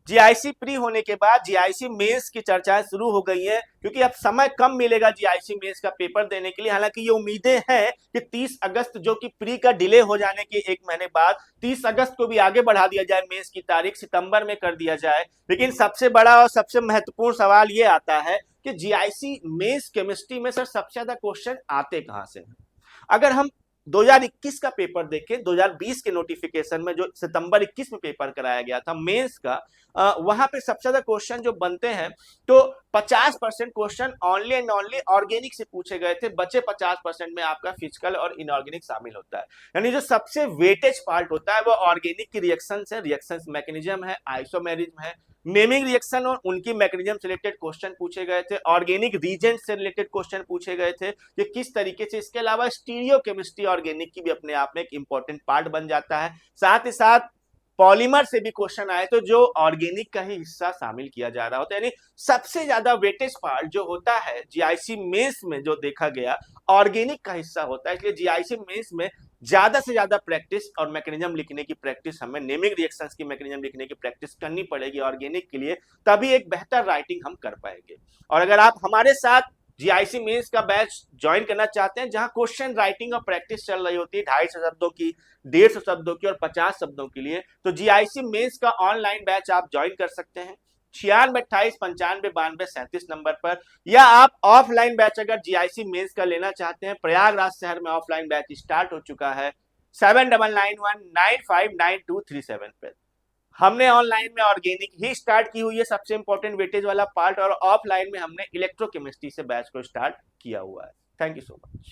GIC pre होने के बाद जीआईसी मेंस की चर्चाएं शुरू हो गई हैं, क्योंकि अब समय कम मिलेगा जीआईसी मेंस का पेपर देने के लिए। हालांकि ये उम्मीदें हैं कि 30 अगस्त, जो कि प्री का डिले हो जाने के एक महीने बाद, 30 अगस्त को भी आगे बढ़ा दिया जाए, मेंस की तारीख सितंबर में कर दिया जाए। लेकिन सबसे बड़ा और सबसे महत्वपूर्ण सवाल ये आता है कि जीआईसी मेंस केमिस्ट्री में सर सबसे ज्यादा क्वेश्चन आते कहां से हैं। अगर हम 2021 का पेपर देखें, 2020 के नोटिफिकेशन में जो सितंबर 21 में पेपर कराया गया था मेंस का, वहां पे सबसे ज्यादा क्वेश्चन जो बनते हैं, तो 50% question only and only organic से पूछे गए थे। बचे 50% में आपका फिजिकल और इनऑर्गेनिक शामिल होता है। यानी जो सबसे वेटेज पार्ट होता है वो ऑर्गेनिक की रिएक्शन है, रिएक्शन मैकेनिज्म है, आइसोमेरिज्म है, नेमिंग रिएक्शन और उनकी मैकेनिज्म से रिलेटेड क्वेश्चन पूछे गए थे, ऑर्गेनिक रीजेंट से रिलेटेड क्वेश्चन पूछे गए थे कि किस तरीके से। इसके अलावा स्टीरियो केमिस्ट्री ऑर्गेनिक की भी अपने आप में एक इंपॉर्टेंट पार्ट बन जाता है। साथ ही साथ पॉलीमर से भी क्वेश्चन आए तो जो ऑर्गेनिक का ही हिस्सा शामिल किया जा रहा होता है। यानी सबसे ज्यादा वेटेज पार्ट जो होता है जीआईसी मेंस में जो देखा गया, ऑर्गेनिक का हिस्सा होता है। इसलिए जीआईसी मेंस में ज्यादा से ज्यादा प्रैक्टिस और मैकेनिज्म लिखने की प्रैक्टिस, हमें नेमिंग रिएक्शंस की मैकेनिज्म लिखने की प्रैक्टिस करनी पड़ेगी ऑर्गेनिक के लिए, तभी एक बेहतर राइटिंग हम कर पाएंगे। और अगर आप हमारे साथ जीआईसी मेंस का बैच ज्वाइन करना चाहते हैं, जहां क्वेश्चन राइटिंग और प्रैक्टिस चल रही होती है 250 शब्दों की, 150 शब्दों की और 50 शब्दों के लिए, तो जीआईसी मेंस का ऑनलाइन बैच आप ज्वाइन कर सकते हैं 9628959237 नंबर पर। या आप ऑफलाइन बैच अगर जीआईसी मेंस का लेना चाहते हैं, प्रयागराज शहर में ऑफलाइन बैच स्टार्ट हो चुका है 7991959237 पे। हमने ऑनलाइन में ऑर्गेनिक ही स्टार्ट की हुई है, सबसे इंपॉर्टेंट वेटेज वाला पार्ट, और ऑफलाइन में हमने इलेक्ट्रोकेमिस्ट्री से बैच को स्टार्ट किया हुआ है। Thank you so much.